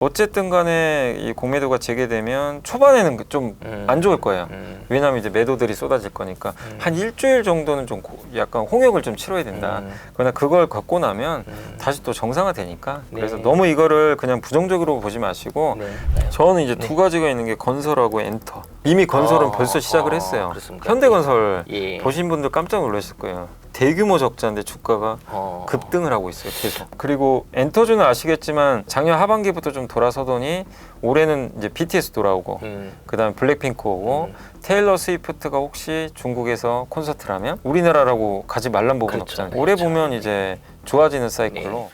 어쨌든 간에 이 공매도가 재개되면 초반에는 좀 안 좋을 거예요. 왜냐하면 이제 매도들이 쏟아질 거니까 한 일주일 정도는 좀 약간 홍역을 좀 치러야 된다. 그러나 그걸 겪고 나면 다시 또 정상화되니까. 그래서 네. 너무 이거를 그냥 부정적으로 보지 마시고 네. 저는 이제 두 가지가 있는 게 건설하고 엔터. 이미 건설은 벌써 시작을 했어요. 그렇습니까? 현대건설 예. 보신 분들 깜짝 놀라실 거예요. 대규모 적자인데 주가가 급등을 하고 있어요. 계속. 그리고 엔터주는 아시겠지만 작년 하반기부터 좀 돌아서더니 올해는 이제 BTS 돌아오고 그다음에 블랙핑크 오고 테일러 스위프트가 혹시 중국에서 콘서트를 하면 우리나라라고 가지 말란 법은 그렇죠. 없잖아요. 네, 올해 그렇죠. 보면 이제 좋아지는 사이클로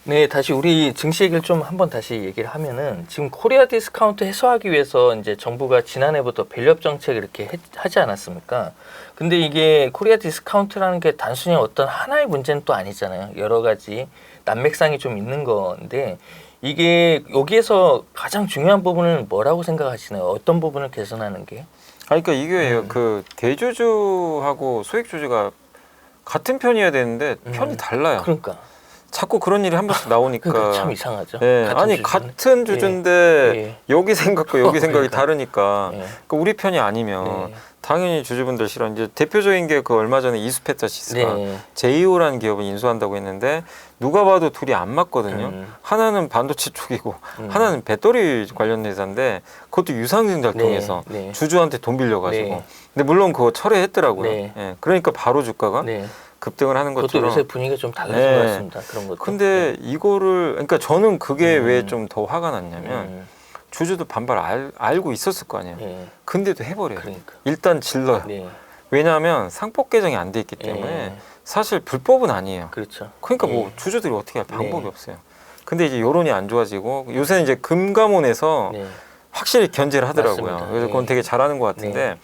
네, 다시 우리 증시 얘기를 좀 한번 다시 얘기를 하면은 지금 코리아 디스카운트 해소하기 위해서 이제 정부가 지난해부터 밸류업 정책을 이렇게 하지 않았습니까? 근데 이게 코리아 디스카운트라는 게 단순히 어떤 하나의 문제는 또 아니잖아요. 여러 가지 난맥상이 좀 있는 건데 이게 여기에서 가장 중요한 부분은 뭐라고 생각하시나요? 어떤 부분을 개선하는 게? 그러니까 이게 그 대주주하고 소액주주가 같은 편이어야 되는데 편이 달라요. 그러니까. 자꾸 그런 일이 한 번씩 나오니까. 그러니까 참 이상하죠. 예, 아니 주주는. 같은 주주인데 예. 여기 생각과 여기 생각이 그러니까. 다르니까 예. 그러니까 우리 편이 아니면 네. 당연히 주주분들 싫어. 이제 대표적인 게 그 얼마 전에 이수페타시스가 네. 제이오라는 기업을 인수한다고 했는데 누가 봐도 둘이 안 맞거든요. 음. 하나는 반도체 쪽이고 하나는 배터리 관련 회사인데 그것도 유상증자를 네. 통해서 네. 주주한테 돈 빌려가지고. 네. 근데 물론 그거 철회했더라고요. 네. 예, 그러니까 바로 주가가 네. 급등을 하는 그것도 것처럼. 요새 분위기가 좀 달라진 네. 것 같습니다. 그런 것도. 근데 이거를 그러니까 저는 그게 왜 좀 더 화가 났냐면 주주도 반발 알고 있었을 거 아니에요. 예. 근데도 해버려요. 그러니까. 일단 질러요. 네. 왜냐하면 상법 개정이 안 돼 있기 때문에 예. 사실 불법은 아니에요. 그렇죠. 그러니까 예. 뭐 주주들이 어떻게 할 방법이 네. 없어요. 근데 이제 여론이 안 좋아지고 요새는 이제 금감원에서 네. 확실히 견제를 하더라고요. 맞습니다. 그래서 그건 예. 되게 잘하는 것 같은데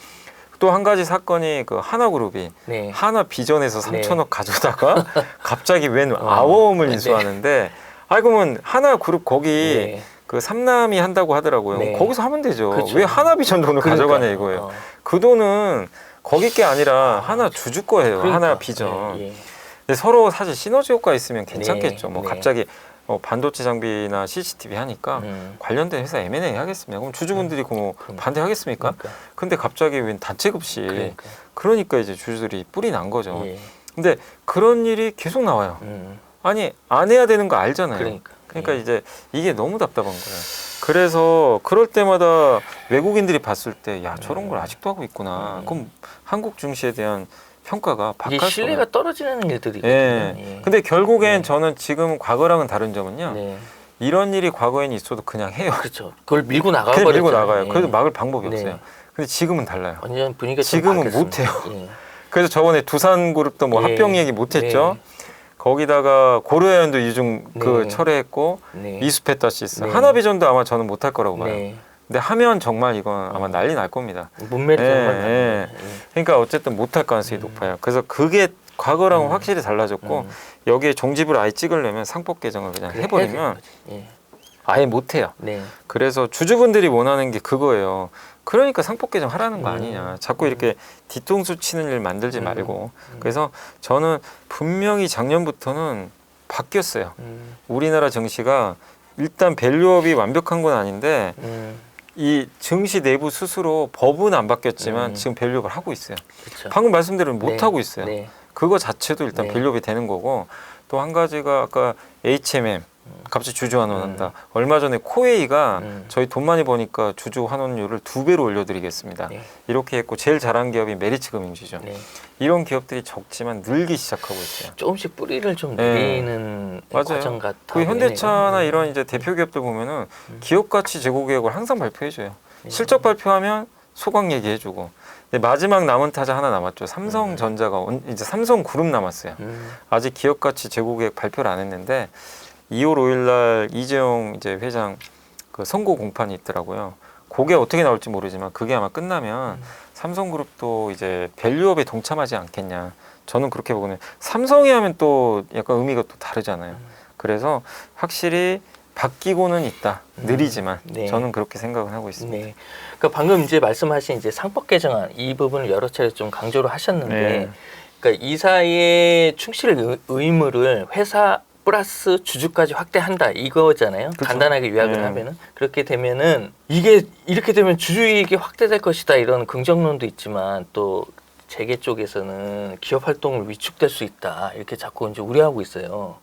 또 한 가지 사건이 그 하나그룹이 네. 하나 비전에서 네. 3천억 가져다가 갑자기 웬 아워움을 네. 인수하는데 그러면 하나그룹 거기 네. 그 삼남이 한다고 하더라고요. 네. 거기서 하면 되죠. 그렇죠. 왜 하나비전 돈을 그러니까. 가져가냐 이거예요. 그 돈은 거기 게 아니라 하나 주주 거예요. 그러니까. 하나비전. 예. 예. 근데 서로 사실 시너지 효과 있으면 괜찮겠죠. 네. 뭐 네. 갑자기 반도체 장비나 CCTV 하니까 관련된 회사 M&A 하겠습니까? 그럼 주주분들이 뭐 반대하겠습니까? 그러니까. 근데 갑자기 웬 단체급식. 그러니까. 그러니까 이제 주주들이 뿔이 난 거죠. 예. 근데 그런 일이 계속 나와요. 아니 안 해야 되는 거 알잖아요. 그러니까. 예. 이제 이게 너무 답답한 거예요. 그래서 그럴 때마다 외국인들이 봤을 때 야 저런 걸 아직도 하고 있구나. 그럼 한국 증시에 대한 평가가 이게 바뀔 신뢰가 떨어지는 일들이거든요. 예. 예. 근데 결국엔 네. 저는 지금 과거랑은 다른 점은요. 네. 이런 일이 과거에는 있어도 그냥 해요. 그렇죠. 그걸 밀고 나가 그냥 버렸죠. 밀고 나가요. 예. 그래도 막을 방법이 네. 없어요. 근데 지금은 달라요. 완전 분위기가 좀 지금은 바뀌었습니다. 못해요. 예. 그래서 저번에 두산그룹도 뭐 예. 합병 얘기 못했죠. 네. 거기다가 고려해연도 이중 그 네. 철회했고 네. 이수페타시스 네. 하나비전도 아마 저는 못할 거라고 봐요. 네. 근데 하면 정말 이건 아마 난리 날 겁니다. 문매를 예, 정말 예. 그러니까 어쨌든 못할 가능성이 높아요. 그래서 그게 과거랑은 확실히 달라졌고 여기에 종집을 아예 찍으려면 상법 개정을 그냥 해버리면 예. 아예 못해요. 네. 그래서 주주분들이 원하는 게 그거예요. 그러니까 상법 개정 하라는 거 아니냐. 자꾸 이렇게 뒤통수 치는 일 만들지 말고. 그래서 저는 분명히 작년부터는 바뀌었어요. 우리나라 증시가 일단 밸류업이 완벽한 건 아닌데 이 증시 내부 스스로 법은 안 바뀌었지만 지금 밸류업을 하고 있어요. 그렇죠. 방금 말씀대로 못 하고 있어요. 네. 그거 자체도 일단 네. 밸류업이 되는 거고 또 한 가지가 아까 HMM 갑자기 주주 환원한다. 얼마 전에 코웨이가 저희 돈 많이 버니까 주주 환원율을 2배로 올려드리겠습니다. 네. 이렇게 했고 제일 잘한 기업이 메리츠 금융주죠. 네. 이런 기업들이 적지만 늘기 시작하고 있어요. 조금씩 뿌리를 좀 네. 내리는 과정 같아. 그 현대차나 이런 이제 대표 기업들 보면은 기업 가치 재고 계획을 항상 발표해줘요. 실적 발표하면 소강 얘기해주고. 근데 마지막 남은 타자 하나 남았죠. 삼성전자가 이제 삼성그룹 남았어요. 아직 기업 가치 재고 계획 발표를 안 했는데 2월 5일 날 이재용 이제 회장 그 선고 공판이 있더라고요. 그게 어떻게 나올지 모르지만 그게 아마 끝나면 삼성그룹도 이제 밸류업에 동참하지 않겠냐. 저는 그렇게 보거든요. 삼성이 하면 또 약간 의미가 또 다르잖아요. 그래서 확실히 바뀌고는 있다. 느리지만 네. 저는 그렇게 생각을 하고 있습니다. 네. 그러니까 방금 이제 말씀하신 이제 상법 개정안 이 부분을 여러 차례 좀 강조를 하셨는데, 네. 그러니까 이사의 충실 의무를 회사 플러스 주주까지 확대한다 이거잖아요. 그쵸. 간단하게 요약을 하면은 그렇게 되면은 이게 이렇게 되면 주주이익이 확대될 것이다 이런 긍정론도 있지만 또 재계 쪽에서는 기업 활동을 위축될 수 있다 이렇게 자꾸 이제 우려하고 있어요.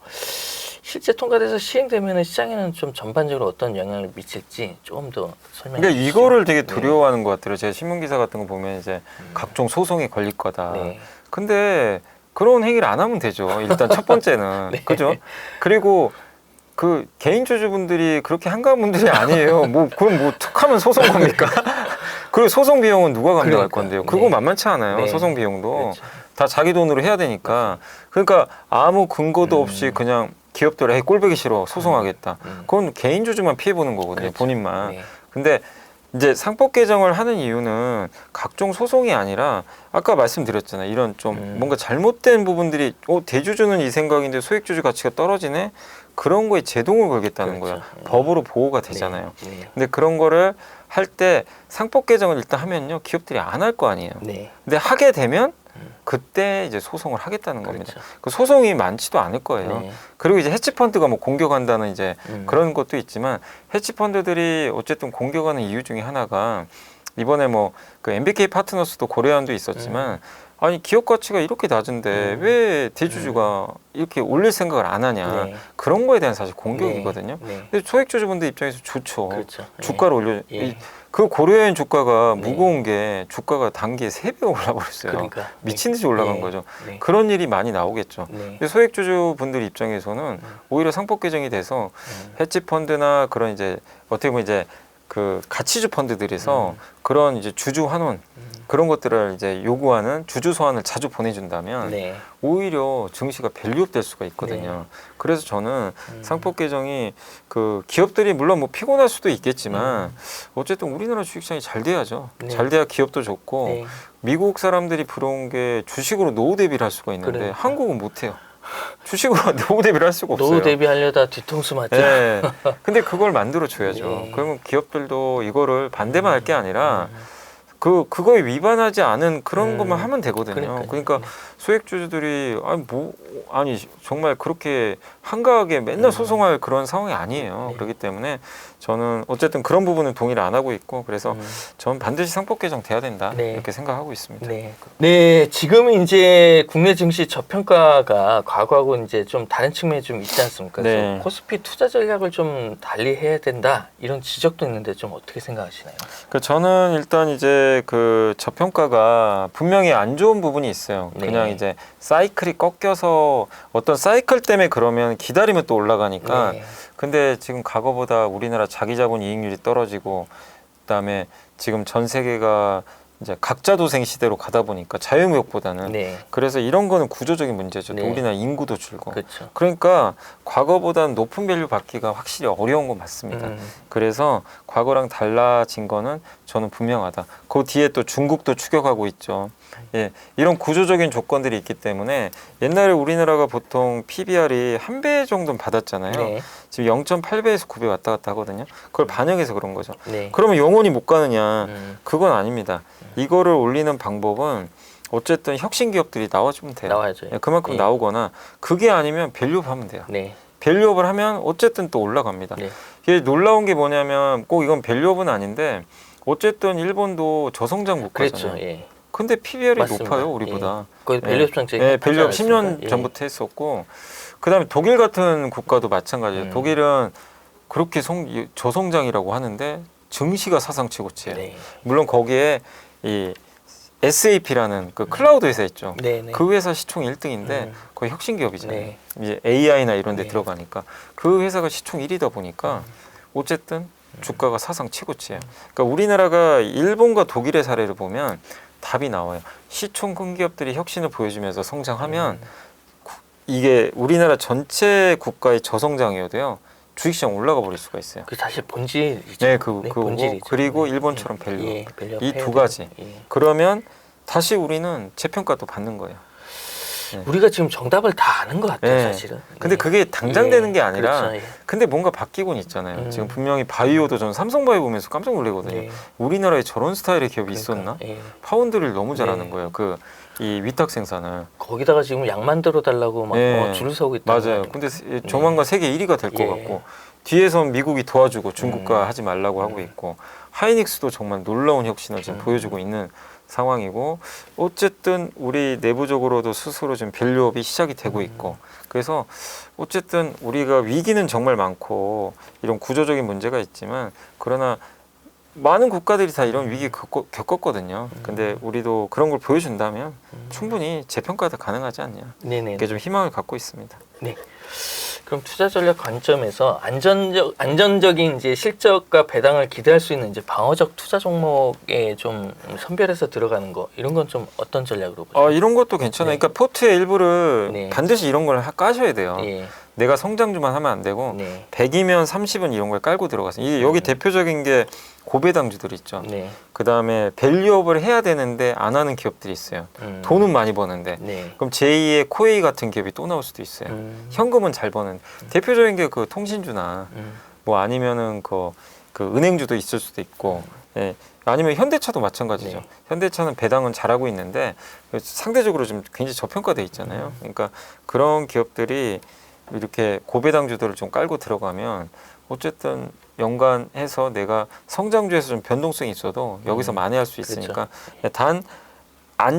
실제 통과돼서 시행되면은 시장에는 좀 전반적으로 어떤 영향을 미칠지 조금 더 설명해 그러니까 주시죠. 이거를 되게 네. 두려워하는 것 같더라고요. 제가 신문 기사 같은 거 보면 이제 각종 소송이 걸릴 거다. 네. 근데 그런 행위를 안 하면 되죠. 일단 첫 번째는 네. 그죠? 그리고 그 개인 주주분들이 그렇게 한가한 분들이 아니에요. 뭐 그럼 뭐 툭하면 소송 겁니까? 그 소송 비용은 누가 감당할 그러니까. 건데요? 그거 네. 만만치 않아요. 네. 소송 비용도 그렇죠. 다 자기 돈으로 해야 되니까. 그러니까 아무 근거도 없이 그냥 기업들 에이 꼴보기 싫어 소송하겠다. 그건 개인 주주만 피해 보는 거거든요. 그렇죠. 본인만. 네. 근데 이제 상법 개정을 하는 이유는 각종 소송이 아니라 아까 말씀드렸잖아요. 이런 좀 뭔가 잘못된 부분들이 대주주는 이 생각인데 소액주주 가치가 떨어지네. 그런 거에 제동을 걸겠다는 그렇죠. 거야. 법으로 보호가 되잖아요. 네. 근데 그런 거를 할 때 상법 개정을 일단 하면요. 기업들이 안 할 거 아니에요. 네. 근데 하게 되면 그때 이제 소송을 하겠다는 겁니다. 그렇죠. 그 소송이 많지도 않을 거예요. 네. 그리고 이제 해치펀드가 뭐 공격한다는 이제 음. 그런 것도 있지만 해치펀드들이 어쨌든 공격하는 이유 중에 하나가 이번에 뭐 그 MBK 파트너스도 고려안도 있었지만 아니 기업 가치가 이렇게 낮은데 왜 대주주가 이렇게 올릴 생각을 안 하냐 네. 그런 거에 대한 사실 공격이거든요. 네. 근데 소액주주분들 입장에서 좋죠. 그렇죠. 주가를 올려 예. 그 고려인 주가가 네. 무거운 게 주가가 단기에 3배 올라버렸어요. 그러니까 미친 듯이 올라간 네. 거죠. 네. 그런 일이 많이 나오겠죠. 네. 근데 소액주주 분들 입장에서는 오히려 상법 개정이 돼서 해치펀드나 그런 이제 어떻게 보면 이제 그 가치주 펀드들에서 그런 이제 주주 환원 그런 것들을 이제 요구하는 주주 소환을 자주 보내준다면 네. 오히려 증시가 밸류업 될 수가 있거든요. 그래서 저는 상법 개정이 그 기업들이 물론 뭐 피곤할 수도 있겠지만 어쨌든 우리나라 주식시장이 잘 돼야죠. 네. 잘 돼야 기업도 좋고 네. 미국 사람들이 부러운 게 주식으로 노후 대비를 할 수가 있는데 그러니까. 한국은 못해요. 주식으로 노후 대비를 할 수가 없어요. 노후 대비하려다 뒤통수 맞죠. 네. 근데 그걸 만들어 줘야죠. 네. 그러면 기업들도 이거를 반대만 할 게 아니라 그거에 위반하지 않은 그런 것만 하면 되거든요. 그러니까요. 그러니까 소액주주들이 아니 정말 그렇게 한가하게 맨날 소송할 그런 상황이 아니에요. 네. 그렇기 때문에 저는 어쨌든 그런 부분은 동의를 안 하고 있고 그래서 저는 반드시 상법 개정 돼야 된다 네. 이렇게 생각하고 있습니다. 네. 네, 지금은 이제 국내 증시 저평가가 과거하고 이제 좀 다른 측면이 좀 있지 않습니까? 네. 그래서 코스피 투자 전략을 좀 달리 해야 된다 이런 지적도 있는데 좀 어떻게 생각하시나요? 저는 일단 이제 그 저평가가 분명히 안 좋은 부분이 있어요. 네. 그냥 이제 사이클이 꺾여서 어떤 사이클 때문에 그러면 기다리면 또 올라가니까 네. 근데 지금 과거보다 우리나라 자기자본 이익률이 떨어지고 그다음에 지금 전 세계가 이제 각자 도생 시대로 가다 보니까 자유무역보다는 네. 그래서 이런 거는 구조적인 문제죠. 또 네. 우리나라 인구도 줄고 그렇죠. 그러니까 과거보다는 높은 밸류 받기가 확실히 어려운 건 맞습니다. 그래서 과거랑 달라진 거는 저는 분명하다. 그 뒤에 또 중국도 추격하고 있죠. 예, 이런 구조적인 조건들이 있기 때문에 옛날에 우리나라가 보통 PBR이 1배 정도는 받았잖아요. 네. 지금 0.8배에서 9배 왔다 갔다 하거든요. 그걸 반영해서 그런 거죠. 네. 그러면 영원히 못 가느냐? 음. 그건 아닙니다. 이거를 올리는 방법은 어쨌든 혁신 기업들이 나와주면 돼요. 나와야죠. 예, 그만큼 예. 나오거나 그게 아니면 밸류업 하면 돼요. 네. 밸류업을 하면 어쨌든 또 올라갑니다. 네. 이게 놀라운 게 뭐냐면 꼭 이건 밸류업은 아닌데 어쨌든 일본도 저성장 국가잖아요. 그렇죠. 예. 근데 PBR이 맞습니다. 높아요, 우리보다. 예. 거의 밸류업 정책이 예, 하지 밸류업 않았습니까? 10년 예. 전부터 했었고 그다음에 독일 같은 국가도 마찬가지예요. 음. 독일은 그렇게 저성장이라고 하는데 증시가 사상 최고치예요. 네. 물론 거기에 이 SAP라는 그 클라우드 회사 있죠. 네. 네. 그 회사 시총 1등인데 거의 혁신 기업이잖아요. 네. 이제 AI나 이런 데 네. 들어가니까 그 회사가 시총 1위다 보니까 어쨌든 주가가 사상 최고치예요. 그러니까 우리나라가 일본과 독일의 사례를 보면 답이 나와요. 시총 큰 기업들이 혁신을 보여주면서 성장하면 이게 우리나라 전체 국가의 저성장이어도요. 주식시장 올라가 버릴 수가 있어요. 그 사실 본질이죠. 네, 그거고 본질이죠. 그리고 네. 일본처럼 밸류. 예, 밸류업 이 해야 두 가지. 돼요. 예. 그러면 다시 우리는 재평가도 받는 거예요. 네. 우리가 지금 정답을 다 아는 것 같아요, 네. 사실은. 근데 그게 당장 예. 되는 게 아니라 그렇죠. 예. 근데 뭔가 바뀌곤 있잖아요. 지금 분명히 바이오도 저는 삼성바이오 보면서 깜짝 놀라거든요. 네. 우리나라에 저런 스타일의 기업이 그러니까, 있었나? 예. 파운드를 너무 잘하는 네. 거예요. 그 이 위탁 생산을. 거기다가 지금 약 만들어 달라고 막 예. 줄을 서고 있다. 맞아요. 근데 조만간 세계 1위가 될 것 예. 같고 뒤에선 미국이 도와주고 중국과 하지 말라고 하고 있고 하이닉스도 정말 놀라운 혁신을 지금 보여주고 있는 상황이고 어쨌든 우리 내부적으로도 스스로 지금 밸류업이 시작이 되고 있고 그래서 어쨌든 우리가 위기는 정말 많고 이런 구조적인 문제가 있지만 그러나 많은 국가들이 다 이런 위기 겪었거든요. 근데 우리도 그런 걸 보여준다면 충분히 재평가도 가능하지 않냐. 네네. 이게 좀 희망을 갖고 있습니다. 네. 그럼 투자 전략 관점에서 안전적인 이제 실적과 배당을 기대할 수 있는 이제 방어적 투자 종목에 좀 선별해서 들어가는 거 이런 건 좀 어떤 전략으로 보세요? 이런 것도 괜찮아요. 네. 그러니까 포트의 일부를 네. 반드시 이런 걸 까셔야 돼요. 예. 내가 성장주만 하면 안 되고 네. 100이면 30은 이런 걸 깔고 들어가서 이게 여기 대표적인 게 고배당주들 있죠. 네. 그 다음에 밸류업을 해야 되는데 안 하는 기업들이 있어요. 돈은 많이 버는데 네. 그럼 제2의 코웨이 같은 기업이 또 나올 수도 있어요. 현금은 잘 버는 대표적인 게 그 통신주나 뭐 아니면은 그 은행주도 있을 수도 있고 예. 아니면 현대차도 마찬가지죠. 네. 현대차는 배당은 잘하고 있는데 상대적으로 좀 굉장히 저평가돼 있잖아요. 그러니까 그런 기업들이 이렇게 고배당주들을 좀 깔고 들어가면 어쨌든 연간해서 내가 성장주에서 좀 변동성이 있어도 여기서 만회할 수 있으니까 단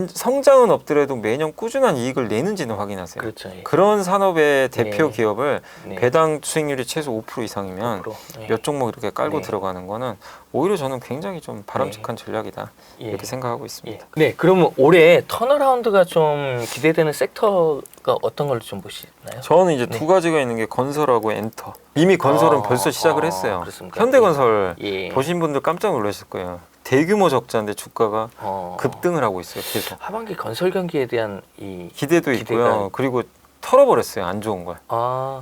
성장은 없더라도 매년 꾸준한 이익을 내는지는 확인하세요. 그렇죠. 예. 그런 산업의 대표 네. 기업을 네. 배당 수익률이 최소 5% 이상이면 5%. 네. 몇 종목 이렇게 깔고 네. 들어가는 거는 오히려 저는 굉장히 좀 바람직한 전략이다 예. 이렇게 생각하고 예. 있습니다. 네, 그러면 올해 턴어라운드가 좀 기대되는 섹터가 어떤 걸 좀 보시나요? 저는 이제 네. 두 가지가 있는 게 건설하고 엔터. 이미 건설은 벌써 시작을 했어요. 그렇습니까? 현대건설 예. 보신 분들 깜짝 놀라실 거예요. 대규모 적자인데 주가가 어. 급등을 하고 있어요. 계속. 하반기 건설 경기에 대한 이 기대도 있고요. 그리고 털어버렸어요. 안 좋은 걸.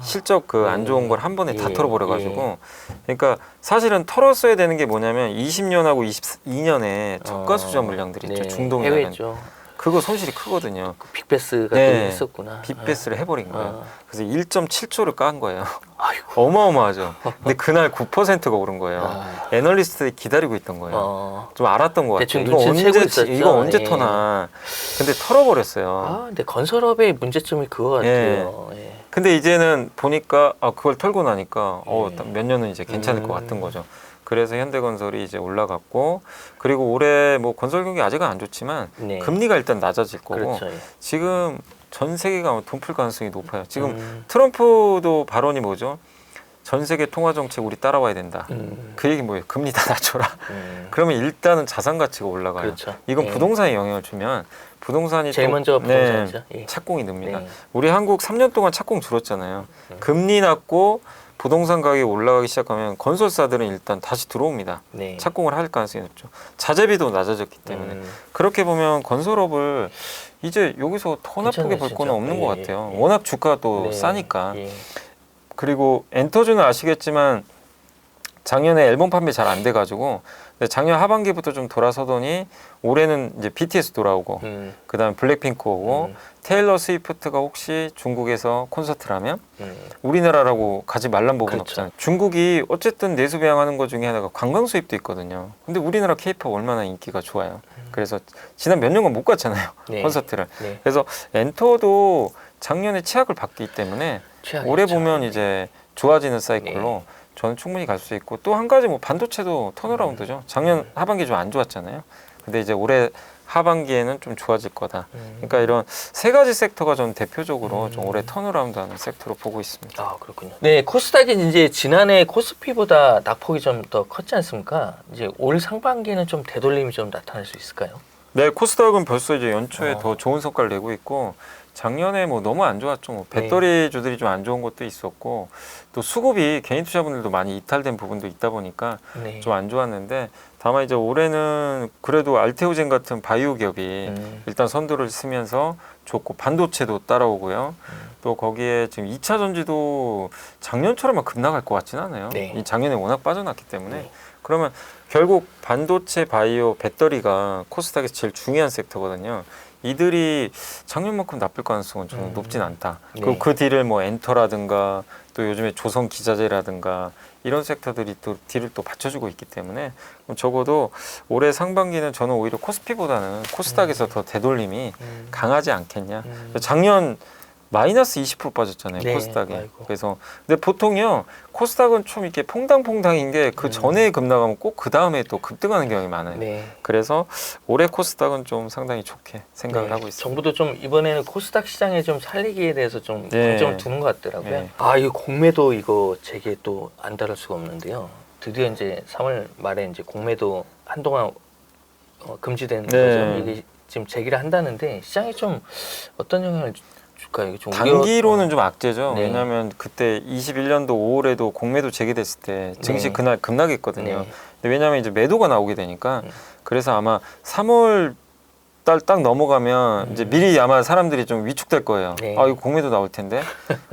실적 그 안 좋은 걸 한 번에 다 예. 털어버려가지고. 그러니까 사실은 털었어야 되는 게 뭐냐면 20년하고 22년에 저가 수저 물량들이 있죠. 중동이라는. 해외죠. 그거 손실이 크거든요. 그 빅베스가 네. 또 했었구나. 빅베스를 해버린 거예요. 아. 그래서 1.7조를 깐 거예요. 아이고. 어마어마하죠. 근데 그날 9%가 오른 거예요. 아. 애널리스트들이 기다리고 있던 거예요. 좀 알았던 것 같아요. 대충 이거 눈치채고 언제 있었죠. 이거 언제 예. 터나. 근데 털어버렸어요. 근데 건설업의 문제점이 그거 같아요. 예. 근데 이제는 보니까 그걸 털고 나니까 예. 몇 년은 이제 괜찮을 것 같은 거죠. 그래서 현대건설이 이제 올라갔고 그리고 올해 뭐 건설 경기 아직은 안 좋지만 네. 금리가 일단 낮아질 거고 그렇죠. 예. 지금 전 세계가 돈 풀 가능성이 높아요. 지금 트럼프도 발언이 뭐죠? 전 세계 통화 정책 우리 따라와야 된다. 그 얘기 뭐예요? 금리 다 낮춰라. 그러면 일단은 자산 가치가 올라가요. 그렇죠. 이건 예. 부동산에 영향을 주면 부동산이 제일 또, 먼저 부동산이죠. 예. 착공이 늡니다. 네. 우리 한국 3년 동안 착공 줄었잖아요. 금리 낮고 부동산 가격이 올라가기 시작하면 건설사들은 일단 다시 들어옵니다. 네. 착공을 할 가능성이 높죠. 자재비도 낮아졌기 때문에 그렇게 보면 건설업을 이제 여기서 더 나쁘게 볼 거는 없는 것 같아요. 워낙 주가가 또 네. 싸니까. 예. 그리고 엔터주는 아시겠지만 작년에 앨범 판매 잘 안 돼가지고 작년 하반기부터 좀 돌아서더니 올해는 이제 BTS 돌아오고 그다음에 블랙핑크 오고 테일러 스위프트가 혹시 중국에서 콘서트를 하면 우리나라라고 가지 말란 법은 그렇죠. 없잖아요. 중국이 어쨌든 내수 배양하는 것 중에 하나가 관광 수입도 있거든요. 근데 우리나라 케이팝 얼마나 인기가 좋아요. 그래서 지난 몇 년간 못 갔잖아요. 네. 콘서트를. 네. 그래서 엔터도 작년에 치약을 받기 때문에 최악이죠. 올해 보면 이제 좋아지는 사이클로 저는 충분히 갈 수 있고 또 한 가지 뭐 반도체도 턴어라운드죠. 작년 하반기 좀 안 좋았잖아요. 근데 이제 올해 하반기에는 좀 좋아질 거다. 그러니까 이런 세 가지 섹터가 저는 대표적으로 좀 올해 턴어라운드하는 섹터로 보고 있습니다. 아, 그렇군요. 네, 코스닥이 이제 지난해 코스피보다 낙폭이 좀 더 컸지 않습니까? 이제 올 상반기에는 좀 되돌림이 좀 나타날 수 있을까요? 네, 코스닥은 벌써 이제 연초에 더 좋은 성과를 내고 있고 작년에 뭐 너무 안 좋았죠. 뭐 배터리 주들이 좀 안 좋은 것도 있었고 또 수급이 개인 투자분들도 많이 이탈된 부분도 있다 보니까 네. 좀 안 좋았는데 다만 이제 올해는 그래도 알테오젠 같은 바이오 기업이 일단 선두를 쓰면서 좋고 반도체도 따라오고요. 또 거기에 지금 2차 전지도 작년처럼 막 급락할 것 같지는 않아요. 네. 이 작년에 워낙 빠져났기 때문에 네. 그러면 결국 반도체, 바이오, 배터리가 코스닥에서 제일 중요한 섹터거든요. 이들이 작년만큼 나쁠 가능성은 저는 높진 않다. 네. 그리고 그 뒤를 뭐 엔터라든가 또 요즘에 조선 기자재라든가 이런 섹터들이 또 뒤를 또 받쳐주고 있기 때문에 적어도 올해 상반기는 저는 오히려 코스피보다는 코스닥에서 더 되돌림이 강하지 않겠냐. 작년 마이너스 20% 빠졌잖아요. 네, 코스닥에. 아이고. 그래서 근데 보통요 코스닥은 좀 이렇게 퐁당퐁당인 게 그 전에 급락하면 꼭 그 다음에 또 급등하는 경향이 많아요. 네. 그래서 올해 코스닥은 좀 상당히 좋게 생각을 네, 하고 있습니다. 정부도 좀 이번에는 코스닥 시장에 좀 살리기에 대해서 좀 네. 방점을 두는 것 같더라고요. 네. 아, 이 공매도 이거 제게 또 안 다룰 수가 없는데요. 드디어 이제 3월 말에 이제 공매도 한동안 금지된 네. 거죠. 이게 지금 재개를 한다는데 시장에 좀 어떤 영향을 줄까요? 이게 좀 단기로는 좀 악재죠. 네. 왜냐하면 그때 21년도 5월에도 공매도 제기됐을 때 증시 네. 그날 급락했거든요. 네. 근데 왜냐하면 이제 매도가 나오게 되니까 네. 그래서 아마 3월 달 딱 넘어가면 이제 미리 아마 사람들이 좀 위축될 거예요. 네. 아 이거 공매도 나올 텐데.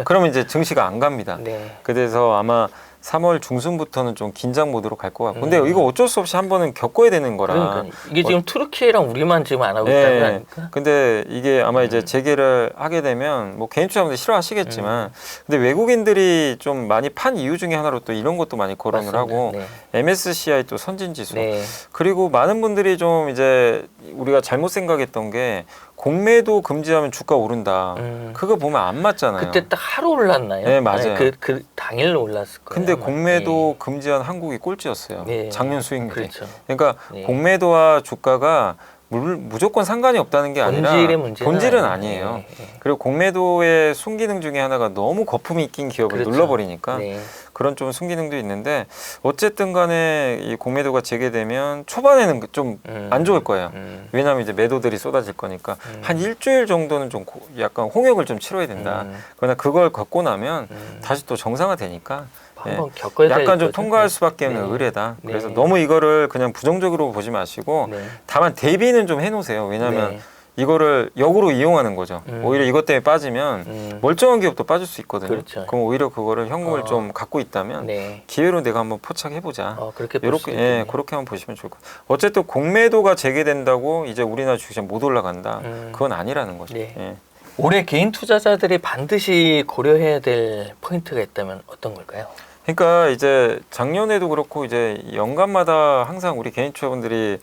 그러면 이제 증시가 안 갑니다. 네. 그래서 아마 3월 중순부터는 좀 긴장 모드로 갈 것 같고. 근데 이거 어쩔 수 없이 한 번은 겪어야 되는 거라. 그러니까 이게 지금 투르키예랑 우리만 지금 안 하고 예. 있다는 거 아닙니까? 근데 이게 아마 이제 재개를 하게 되면 뭐 개인 투자분들 싫어하시겠지만 근데 외국인들이 좀 많이 판 이유 중에 하나로 또 이런 것도 많이 거론을 맞습니다. 하고 네. MSCI 또 선진지수 네. 그리고 많은 분들이 좀 이제 우리가 잘못 생각했던 게 공매도 금지하면 주가 오른다. 그거 보면 안 맞잖아요. 그때 딱 하루 올랐나요? 네, 맞아요. 그 당일 올랐을 거예요. 근데 아마. 공매도 금지한 한국이 꼴찌였어요. 네. 작년 수익률이. 그렇죠. 그러니까 네. 공매도와 주가가 무조건 상관이 없다는 게 아니라 본질의 문제는 본질은 아니에요. 네, 네. 그리고 공매도의 순기능 중에 하나가 너무 거품이 낀 기업을 그렇죠. 눌러버리니까 네. 그런 좀 순기능도 있는데 어쨌든 간에 이 공매도가 재개되면 초반에는 좀 안 좋을 거예요. 왜냐하면 이제 매도들이 쏟아질 거니까 한 일주일 정도는 좀 약간 홍역을 좀 치러야 된다. 그러나 그걸 겪고 나면 다시 또 정상화되니까 한번 겪어야 될 약간 좀 거죠. 통과할 수밖에 없는 네. 의뢰다. 네. 그래서 너무 이거를 그냥 부정적으로 보지 마시고 네. 다만 대비는 좀 해놓으세요. 왜냐하면 네. 이거를 역으로 이용하는 거죠. 오히려 이것 때문에 빠지면 멀쩡한 기업도 빠질 수 있거든요. 그렇죠. 그럼 오히려 그거를 현금을 좀 갖고 있다면 네. 기회로 내가 한번 포착해보자. 그렇게 볼 수도 이렇게 있겠네요. 그렇게 한번 보시면 좋을 것 같아요. 어쨌든 공매도가 재개된다고 이제 우리나라 주식시장 못 올라간다. 그건 아니라는 거죠. 네. 예. 올해 개인 투자자들이 반드시 고려해야 될 포인트가 있다면 어떤 걸까요? 그러니까 이제 작년에도 그렇고 이제 연간마다 항상 우리 개인 투자분들이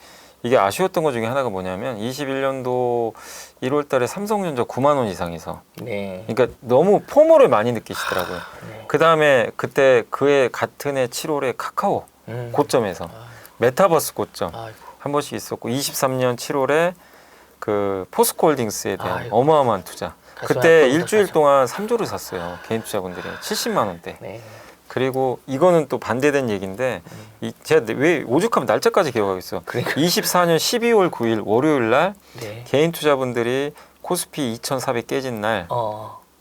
이게 아쉬웠던 것 중에 하나가 뭐냐면 21년도 1월 달에 삼성전자 9만 원 이상에서 네. 그러니까 너무 포모를 많이 느끼시더라고요. 네. 그다음에 그때 그해 같은 해 7월에 카카오 고점에서 메타버스 고점 아이고. 한 번씩 있었고 23년 7월에 그 포스코홀딩스에 대한 아이고. 어마어마한 투자. 가슴이 그때 아프다, 일주일 가슴. 동안 3조를 샀어요. 개인 투자분들이 70만 원대. 네. 그리고 이거는 또 반대된 얘기인데 제가 왜 오죽하면 날짜까지 기억하고 있어요. 그러니까. 24년 12월 9일 월요일 날 네. 개인 투자분들이 코스피 2,400 깨진 날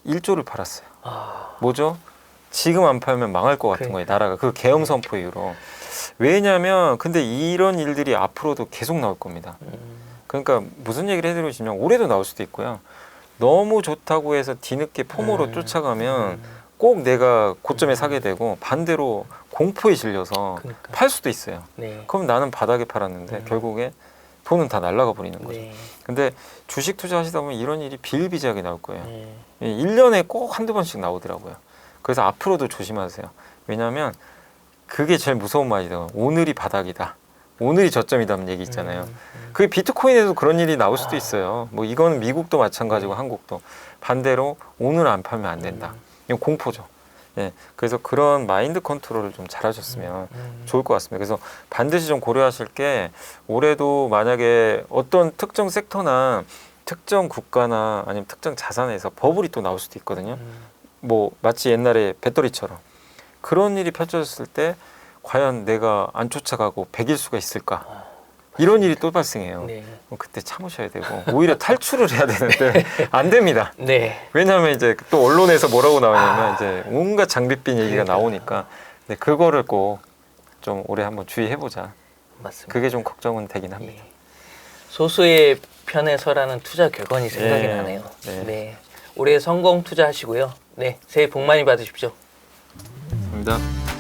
1조를 팔았어요. 뭐죠? 지금 안 팔면 망할 것 같은 거예요. 나라가. 그 계엄 선포 이후로. 왜냐하면 근데 이런 일들이 앞으로도 계속 나올 겁니다. 그러니까 무슨 얘기를 해드리고 싶냐면 올해도 나올 수도 있고요. 너무 좋다고 해서 뒤늦게 포모로 쫓아가면 꼭 내가 고점에 사게 되고 반대로 공포에 질려서 그러니까. 팔 수도 있어요. 네. 그럼 나는 바닥에 팔았는데 결국에 돈은 다 날아가 버리는 거죠. 네. 근데 주식 투자하시다 보면 이런 일이 비일비재하게 나올 거예요. 네. 1년에 꼭 한두 번씩 나오더라고요. 그래서 앞으로도 조심하세요. 왜냐하면 그게 제일 무서운 말이죠. 오늘이 바닥이다. 오늘이 저점이다는 얘기 있잖아요. 그게 비트코인에도 그런 일이 나올 수도 있어요. 뭐 이거는 미국도 마찬가지고 한국도. 반대로 오늘 안 팔면 안 된다. 이건 공포죠. 예, 그래서 그런 마인드 컨트롤을 좀 잘하셨으면 좋을 것 같습니다. 그래서 반드시 좀 고려하실 게 올해도 만약에 어떤 특정 섹터나 특정 국가나 아니면 특정 자산에서 버블이 또 나올 수도 있거든요. 뭐 마치 옛날에 배터리처럼 그런 일이 펼쳐졌을 때 과연 내가 안 쫓아가고 배길 수가 있을까? 이런 일이 또 발생해요. 네. 그때 참으셔야 되고 오히려 탈출을 해야 되는데 안 됩니다. 네. 왜냐하면 이제 또 언론에서 뭐라고 나오냐면 이제 온갖 장밋빛 얘기가 나오니까 근데 그거를 꼭 좀 올해 한번 주의해보자. 맞습니다. 그게 좀 걱정은 되긴 합니다. 예. 소수의 편에 서라는 투자 격언이 생각이 네. 나네요. 네. 네. 올해 성공 투자하시고요. 네. 새해 복 많이 받으십시오. 감사합니다.